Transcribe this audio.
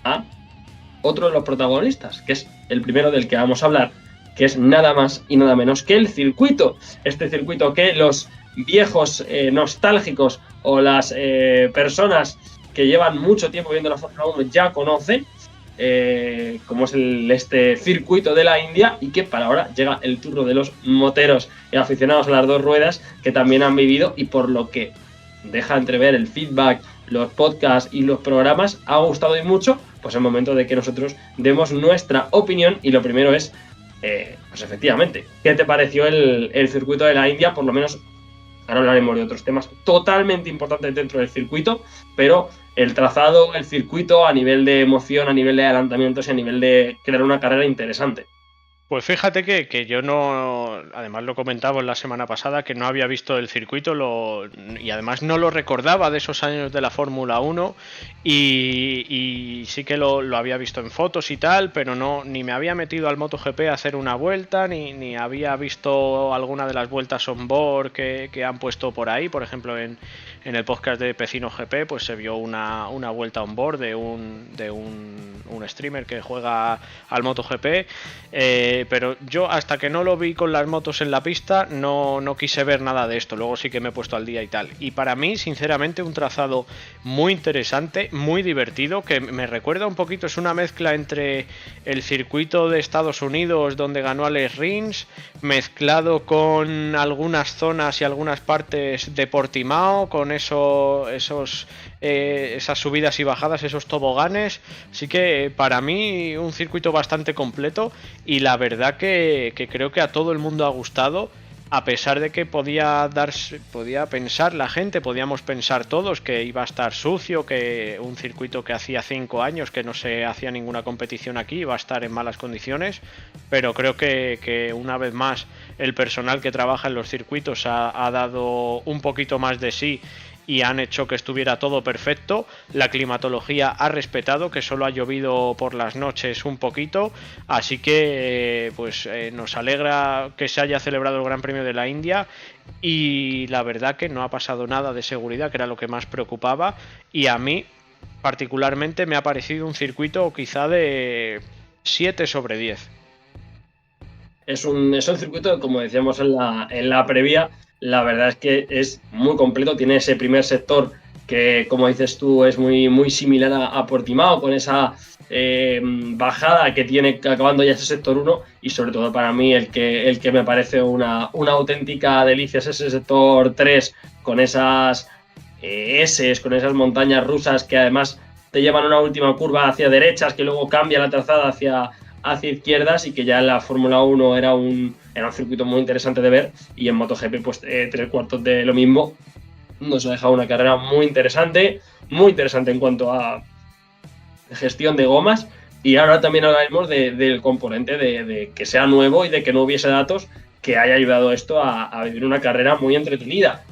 a otro de los protagonistas, que es el primero del que vamos a hablar, que es nada más y nada menos que el circuito. Este circuito que los viejos nostálgicos o las personas que llevan mucho tiempo viendo la Fórmula 1 ya conocen, como es este circuito de la India, y que para ahora llega el turno de los moteros y aficionados a las dos ruedas, que también han vivido, y por lo que deja entrever el feedback, los podcasts y los programas, ha gustado y mucho, pues es momento de que nosotros demos nuestra opinión. Y lo primero es, pues efectivamente, ¿qué te pareció el circuito de la India? Por lo menos, ahora hablaremos de otros temas totalmente importantes dentro del circuito, pero el trazado, el circuito, a nivel de emoción, a nivel de adelantamientos y a nivel de crear una carrera interesante. Pues fíjate que yo no, además lo comentaba la semana pasada, que no había visto el circuito y además no lo recordaba de esos años de la Fórmula 1 y sí que lo había visto en fotos y tal, pero no, ni me había metido al MotoGP a hacer una vuelta, ni había visto alguna de las vueltas on board que han puesto por ahí. Por ejemplo, en el podcast de Pecino GP pues se vio una vuelta on board de un streamer que juega al MotoGP, pero yo hasta que no lo vi con las motos en la pista no quise ver nada de esto. Luego sí que me he puesto al día y tal, y para mí sinceramente un trazado muy interesante, muy divertido, que me recuerda un poquito, es una mezcla entre el circuito de Estados Unidos donde ganó Alex Rins, mezclado con algunas zonas y algunas partes de Portimao, con esas subidas y bajadas, esos toboganes. Así que para mí un circuito bastante completo, y la verdad que creo que a todo el mundo ha gustado, a pesar de que podía pensar la gente, podíamos pensar todos que iba a estar sucio, que un circuito que hacía 5 años que no se hacía ninguna competición aquí iba a estar en malas condiciones, pero creo que una vez más el personal que trabaja en los circuitos ha dado un poquito más de sí y han hecho que estuviera todo perfecto. La climatología ha respetado, que solo ha llovido por las noches un poquito, así que nos alegra que se haya celebrado el Gran Premio de la India, y la verdad que no ha pasado nada de seguridad, que era lo que más preocupaba, y a mí particularmente me ha parecido un circuito quizá de 7 sobre 10. Es un circuito, como decíamos en la previa, la verdad es que es muy completo. Tiene ese primer sector que, como dices tú, es muy, muy similar a Portimao, con esa bajada que tiene acabando ya ese sector 1, y sobre todo para mí el que me parece una auténtica delicia es ese sector 3, con esas S, con esas montañas rusas que además te llevan una última curva hacia derechas, que luego cambia la trazada hacia izquierdas, y que ya en la Fórmula 1 era un circuito muy interesante de ver, y en MotoGP pues 3/4 de lo mismo. Nos ha dejado una carrera muy interesante en cuanto a gestión de gomas, y ahora también hablaremos del componente de que sea nuevo y de que no hubiese datos, que haya ayudado esto a vivir una carrera muy entretenida.